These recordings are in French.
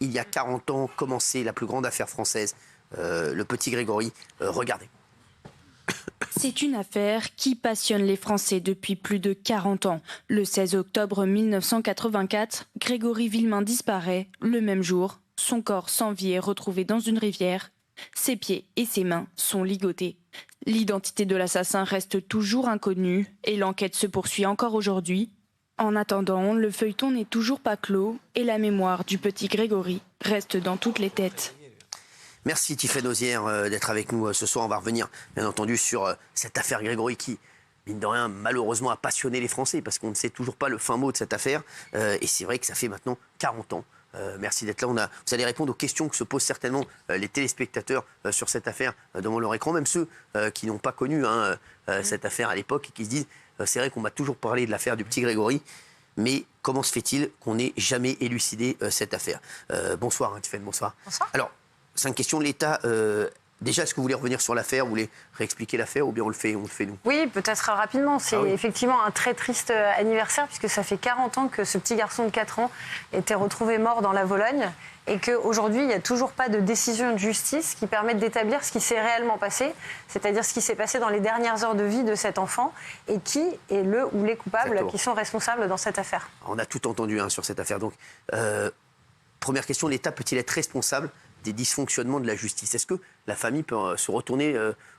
il y a 40 ans, commençait la plus grande affaire française, le petit Grégory. Regardez. C'est une affaire qui passionne les Français depuis plus de 40 ans. Le 16 octobre 1984, Grégory Villemain disparaît. Le même jour, son corps sans vie est retrouvé dans une rivière. Ses pieds et ses mains sont ligotés. L'identité de l'assassin reste toujours inconnue et l'enquête se poursuit encore aujourd'hui. En attendant, le feuilleton n'est toujours pas clos et la mémoire du petit Grégory reste dans toutes les têtes. Merci Tiffaine Ozière d'être avec nous ce soir. On va revenir bien entendu sur cette affaire Grégory qui, mine de rien, malheureusement a passionné les Français parce qu'on ne sait toujours pas le fin mot de cette affaire. Et c'est vrai que ça fait maintenant 40 ans. Merci d'être là. Vous allez répondre aux questions que se posent certainement les téléspectateurs sur cette affaire devant leur écran, même ceux qui n'ont pas connu cette affaire à l'époque et qui se disent c'est vrai qu'on m'a toujours parlé de l'affaire du petit Grégory, mais comment se fait-il qu'on n'ait jamais élucidé cette affaire? Bonsoir Tiffaine, bonsoir. Bonsoir. Alors, 5 questions. L'État, déjà, est-ce que vous voulez revenir sur l'affaire? Vous voulez réexpliquer l'affaire ou bien on le fait nous? Oui, peut-être rapidement. C'est effectivement un très triste anniversaire puisque ça fait 40 ans que ce petit garçon de 4 ans était retrouvé mort dans la Vologne et qu'aujourd'hui, il n'y a toujours pas de décision de justice qui permette d'établir ce qui s'est réellement passé, c'est-à-dire ce qui s'est passé dans les dernières heures de vie de cet enfant et qui est le ou les coupables qui sont responsables dans cette affaire. On a tout entendu sur cette affaire. Donc, première question, l'État peut-il être responsable des dysfonctionnements de la justice? Est-ce que la famille peut se retourner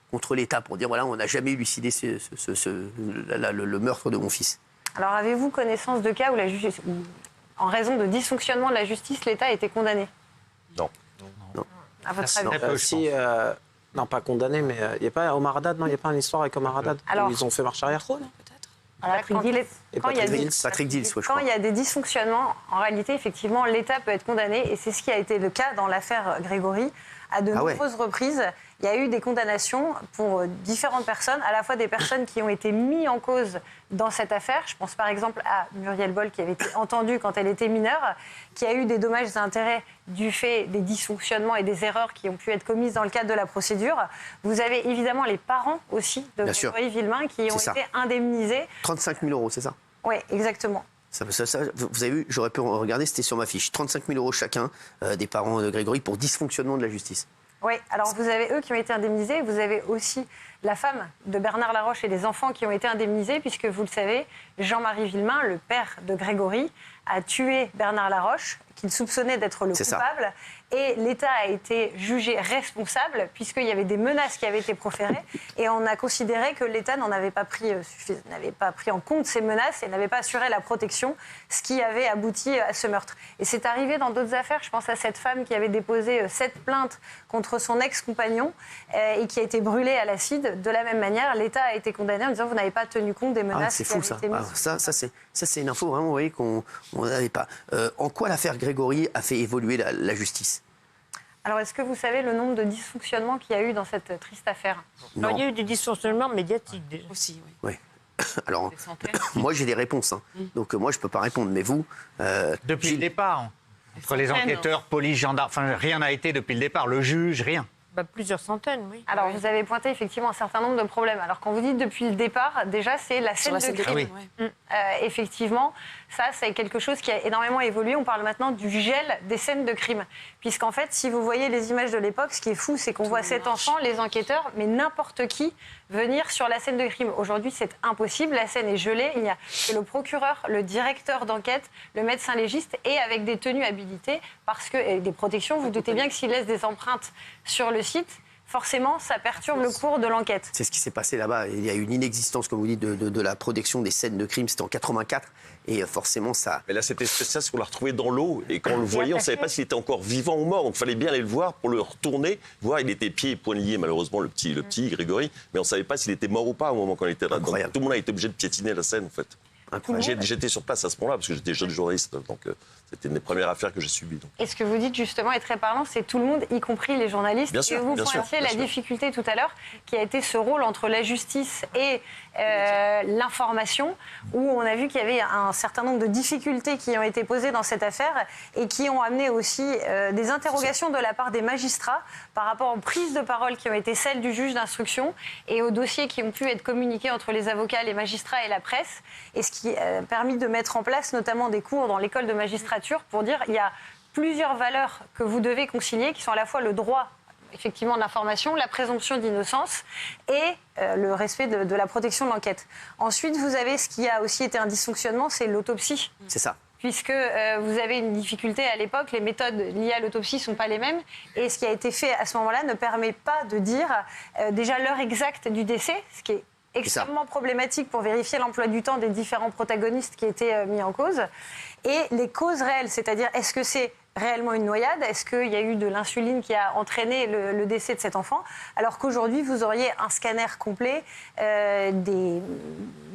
contre l'État pour dire voilà, on n'a jamais élucidé le meurtre de mon fils? Alors, avez-vous connaissance de cas où en raison de dysfonctionnement de la justice, l'État a été condamné? Non. À votre avis? Non, pas condamné, mais il n'y a pas Omar Haddad, non, il n'y a pas une histoire avec Omar Haddad où ils ont fait marche arrière? Quand il y a des dysfonctionnements, en réalité, effectivement, l'État peut être condamné. Et c'est ce qui a été le cas dans l'affaire Grégory. À de nombreuses reprises, il y a eu des condamnations pour différentes personnes, à la fois des personnes qui ont été mises en cause dans cette affaire. Je pense par exemple à Muriel Boll, qui avait été entendue quand elle était mineure, qui a eu des dommages et intérêts du fait des dysfonctionnements et des erreurs qui ont pu être commises dans le cadre de la procédure. Vous avez évidemment les parents aussi de Grégory Villemain qui ont été indemnisés. 35 000 €, c'est ça? Oui, exactement. Ça, vous avez vu, j'aurais pu regarder, c'était sur ma fiche. 35 000 € chacun des parents de Grégory pour dysfonctionnement de la justice. Oui, alors vous avez eux qui ont été indemnisés, vous avez aussi la femme de Bernard Laroche et les enfants qui ont été indemnisés, puisque vous le savez, Jean-Marie Villemain, le père de Grégory, a tué Bernard Laroche, qu'il soupçonnait d'être le coupable. Et l'État a été jugé responsable, puisqu'il y avait des menaces qui avaient été proférées. Et on a considéré que l'État n'avait pas pris en compte ces menaces et n'avait pas assuré la protection, ce qui avait abouti à ce meurtre. Et c'est arrivé dans d'autres affaires. Je pense à cette femme qui avait déposé 7 plaintes contre son ex-compagnon et qui a été brûlée à l'acide. De la même manière, l'État a été condamné en disant vous n'avez pas tenu compte des menaces qui avaient été mises. Ça, c'est une info vraiment, vous voyez, qu'on n'avait pas. En quoi l'affaire Grégory a fait évoluer la justice? Alors, est-ce que vous savez le nombre de dysfonctionnements qu'il y a eu dans cette triste affaire? Alors, il y a eu des dysfonctionnements médiatiques déjà. Aussi, oui. Alors, moi, j'ai des réponses. Donc, moi, je ne peux pas répondre. Mais vous... Depuis le départ, entre les enquêteurs, police, gendarmes, enfin, rien n'a été depuis le départ. Le juge, rien. Plusieurs centaines, oui. Alors, vous avez pointé effectivement un certain nombre de problèmes. Alors, quand vous dites depuis le départ, déjà, c'est la scène de crime. Effectivement, ça, c'est quelque chose qui a énormément évolué. On parle maintenant du gel des scènes de crime. Puisqu'en fait, si vous voyez les images de l'époque, ce qui est fou, c'est qu'on voit cet enfant, les enquêteurs, mais n'importe qui venir sur la scène de crime. Aujourd'hui, c'est impossible. La scène est gelée. Il n'y a que le procureur, le directeur d'enquête, le médecin légiste et avec des tenues habilitées parce que, et des protections. Vous doutez bien que s'il laisse des empreintes sur le site, forcément, ça perturbe le cours de l'enquête. C'est ce qui s'est passé là-bas. Il y a une inexistence, comme vous dites, de la protection des scènes de crime. C'était en 84. Et forcément, ça... Mais là, c'était spécial, parce qu'on l'a retrouvé dans l'eau. Et quand on le voyait, on ne savait pas s'il était encore vivant ou mort. Donc, il fallait bien aller le voir pour le retourner. Voir, il était pieds et poings liés, malheureusement, le petit Grégory. Mais on ne savait pas s'il était mort ou pas au moment quand il était là. Donc, tout le monde a été obligé de piétiner la scène, en fait. J'étais sur place à ce moment-là, parce que j'étais jeune journaliste. Donc, c'était une des premières affaires que j'ai subies. Donc. Et ce que vous dites, justement, est très parlant, c'est tout le monde, y compris les journalistes. Bien sûr, et vous pointiez la difficulté tout à l'heure, qui a été ce rôle entre la justice et l'information, où on a vu qu'il y avait un certain nombre de difficultés qui ont été posées dans cette affaire et qui ont amené aussi des interrogations de la part des magistrats par rapport aux prises de parole qui ont été celles du juge d'instruction et aux dossiers qui ont pu être communiqués entre les avocats, les magistrats et la presse. Et ce qui a permis de mettre en place notamment des cours dans l'école de magistrature pour dire il y a plusieurs valeurs que vous devez concilier, qui sont à la fois le droit effectivement de l'information, la présomption d'innocence et le respect de la protection de l'enquête. Ensuite, vous avez ce qui a aussi été un dysfonctionnement, c'est l'autopsie. C'est ça. Puisque vous avez une difficulté à l'époque, les méthodes liées à l'autopsie ne sont pas les mêmes. Et ce qui a été fait à ce moment-là ne permet pas de dire déjà l'heure exacte du décès, ce qui est extrêmement problématique pour vérifier l'emploi du temps des différents protagonistes qui étaient mis en cause. Et les causes réelles, c'est-à-dire est-ce que c'est réellement une noyade? Est-ce qu'il y a eu de l'insuline qui a entraîné le décès de cet enfant? Alors qu'aujourd'hui, vous auriez un scanner complet, des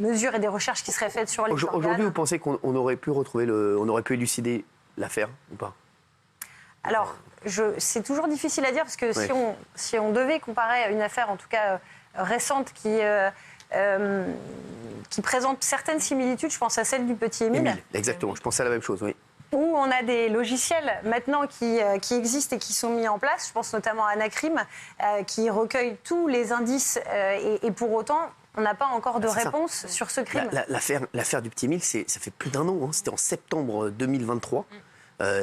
mesures et des recherches qui seraient faites sur les organes. Aujourd'hui, vous pensez qu'on aurait pu retrouver on aurait pu élucider l'affaire ou pas? Alors, c'est toujours difficile à dire parce que si on devait comparer une affaire, en tout cas récente, qui présente certaines similitudes, je pense à celle du petit Émile. Exactement, je pensais à la même chose, oui. Où on a des logiciels maintenant qui existent et qui sont mis en place. Je pense notamment à Anacrim, qui recueille tous les indices et pour autant, on n'a pas encore de réponse sur ce crime. L'affaire du petit Émile, ça fait plus d'1 an. Hein. C'était en septembre 2023.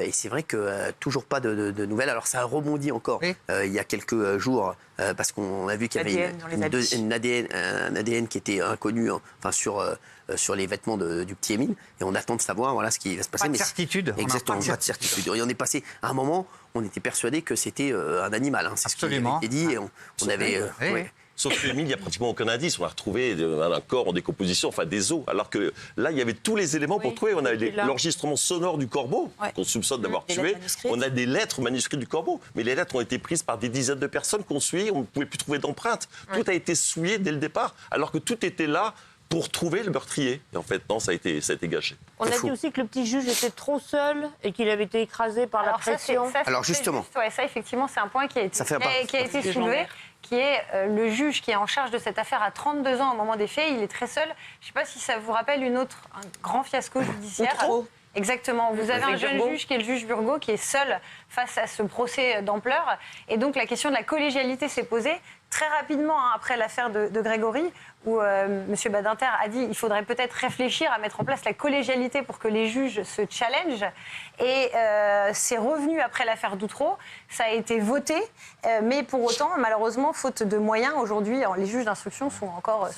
Et c'est vrai que toujours pas de nouvelles. Alors ça a rebondi encore il y a quelques jours parce qu'on a vu qu'il y avait un ADN qui était inconnu sur les vêtements du petit Émile. Et on attend de savoir ce qui va se passer. Pas de certitude. Exactement, pas de certitude. Et on est passé à un moment, on était persuadé que c'était un animal. Hein. C'est Absolument. ce qui avait été dit. On avait... Sauf que Émile, il n'y a pratiquement aucun indice. On a retrouvé un corps en décomposition, enfin des os. Alors que là, il y avait tous les éléments pour trouver. On a l'enregistrement sonore du corbeau, qu'on soupçonne d'avoir tué. On a des lettres manuscrites du corbeau. Mais les lettres ont été prises par des dizaines de personnes qu'on suit. On ne pouvait plus trouver d'empreintes. Tout a été souillé dès le départ, alors que tout était là pour trouver le meurtrier. Et en fait, non, ça a été gâché. On a dit aussi que le petit juge était trop seul et qu'il avait été écrasé par la pression. Alors justement. Ça, effectivement, c'est un point qui a été soulevé, qui est le juge qui est en charge de cette affaire à 32 ans au moment des faits. Il est très seul. Je ne sais pas si ça vous rappelle un grand fiasco judiciaire. Exactement. Vous avez un jeune juge qui est le juge Burgot, qui est seul face à ce procès d'ampleur. Et donc la question de la collégialité s'est posée très rapidement après l'affaire de Grégory, où M. Badinter a dit qu'il faudrait peut-être réfléchir à mettre en place la collégialité pour que les juges se challengent. Et c'est revenu après l'affaire Doutreau. Ça a été voté, mais pour autant, malheureusement, faute de moyens, aujourd'hui, les juges d'instruction sont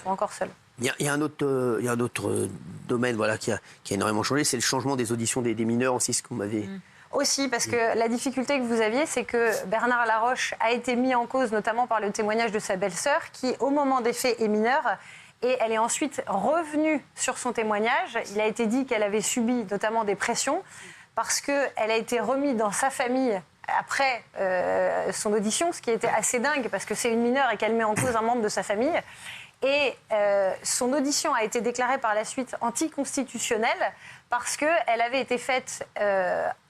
encore seuls. Il y a un autre domaine qui a énormément changé, c'est le changement des auditions des mineurs aussi, ce qu'on m'avait... Aussi, parce que la difficulté que vous aviez, c'est que Bernard Laroche a été mis en cause, notamment par le témoignage de sa belle-sœur, qui, au moment des faits, est mineure. Et elle est ensuite revenue sur son témoignage. Il a été dit qu'elle avait subi notamment des pressions, parce qu'elle a été remise dans sa famille après son audition, ce qui était assez dingue, parce que c'est une mineure et qu'elle met en cause un membre de sa famille. Et son audition a été déclarée par la suite anticonstitutionnelle parce qu'elle avait été faite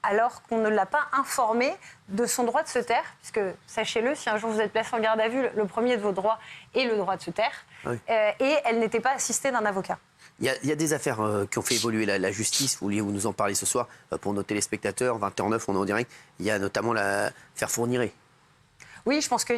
alors qu'on ne l'a pas informée de son droit de se taire, puisque, sachez-le, si un jour vous êtes placé en garde à vue, le premier de vos droits est le droit de se taire. Oui. Et elle n'était pas assistée d'un avocat. Il y a des affaires qui ont fait évoluer la justice, vous nous en parlez ce soir, pour nos téléspectateurs, 20h09, on est en direct. Il y a notamment l'affaire Fourniret. Oui, je pense que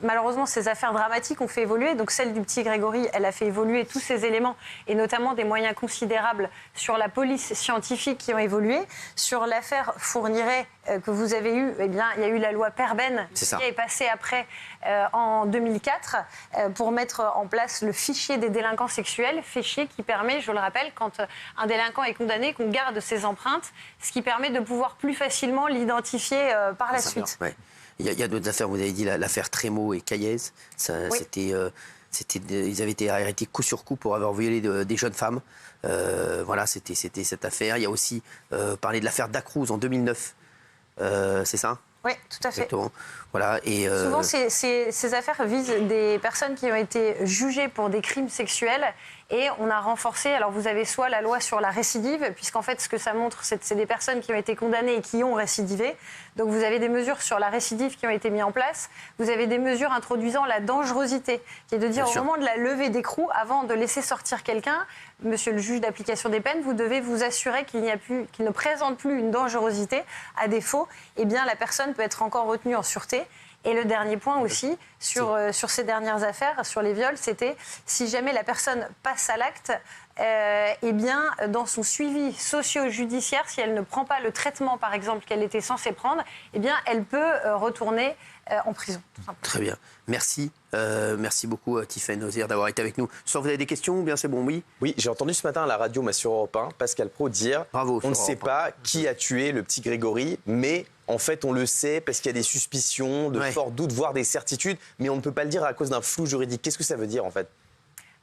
malheureusement, ces affaires dramatiques ont fait évoluer. Donc celle du petit Grégory, elle a fait évoluer tous ces éléments et notamment des moyens considérables sur la police scientifique qui ont évolué. Sur l'affaire Fourniret que vous avez eue, il y a eu la loi Perben qui est passée après en 2004 pour mettre en place le fichier des délinquants sexuels, fichier qui permet, je le rappelle, quand un délinquant est condamné, qu'on garde ses empreintes, ce qui permet de pouvoir plus facilement l'identifier par la suite. Il y a d'autres affaires, vous avez dit l'affaire Trémaux et Caillez. Ils avaient été arrêtés coup sur coup pour avoir violé des jeunes femmes. C'était cette affaire. Il y a aussi parlé de l'affaire Dacruz en 2009. C'est ça ? Oui, tout à fait. Exactement. Voilà, et souvent, ces affaires visent des personnes qui ont été jugées pour des crimes sexuels et on a renforcé, alors vous avez soit la loi sur la récidive, puisqu'en fait ce que ça montre, c'est des personnes qui ont été condamnées et qui ont récidivé. Donc vous avez des mesures sur la récidive qui ont été mises en place. Vous avez des mesures introduisant la dangerosité, qui est de dire au moment de la levée d'écrou, avant de laisser sortir quelqu'un, monsieur le juge d'application des peines, vous devez vous assurer qu'il ne présente plus une dangerosité. À défaut, la personne peut être encore retenue en sûreté. Et le dernier point aussi, sur ces dernières affaires, sur les viols, c'était si jamais la personne passe à l'acte, eh bien, dans son suivi socio-judiciaire, si elle ne prend pas le traitement, par exemple, qu'elle était censée prendre, eh bien, elle peut retourner en prison. Très bien. Merci. Merci beaucoup, Tiffaine Ozière, d'avoir été avec nous. Soit vous avez des questions ou bien c'est bon, oui? Oui, j'ai entendu ce matin à la radio, sur Europe 1, Pascal Praud dire Bravo, on ne sait pas qui a tué le petit Grégory, mais en fait, on le sait parce qu'il y a des suspicions, de forts doutes, voire des certitudes, mais on ne peut pas le dire à cause d'un flou juridique. Qu'est-ce que ça veut dire, en fait?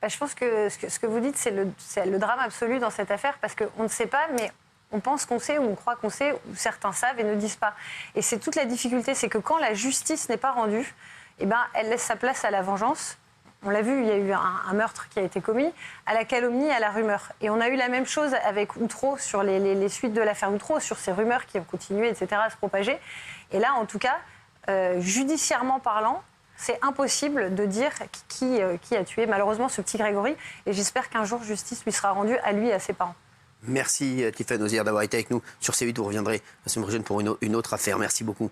Je pense que ce que vous dites, c'est le drame absolu dans cette affaire, parce qu'on ne sait pas, mais on pense qu'on sait, ou on croit qu'on sait, ou certains savent et ne disent pas. Et c'est toute la difficulté, c'est que quand la justice n'est pas rendue, eh ben, elle laisse sa place à la vengeance. On l'a vu, il y a eu un meurtre qui a été commis, à la calomnie, à la rumeur. Et on a eu la même chose avec Outreau, sur les suites de l'affaire Outreau, sur ces rumeurs qui ont continué, etc., à se propager. Et là, en tout cas, judiciairement parlant, c'est impossible de dire qui a tué, malheureusement, ce petit Grégory. Et j'espère qu'un jour, justice lui sera rendue, à lui et à ses parents. Merci, Tiffaine Ozière, d'avoir été avec nous sur C8. Vous reviendrez la semaine prochaine pour une autre affaire. Merci beaucoup.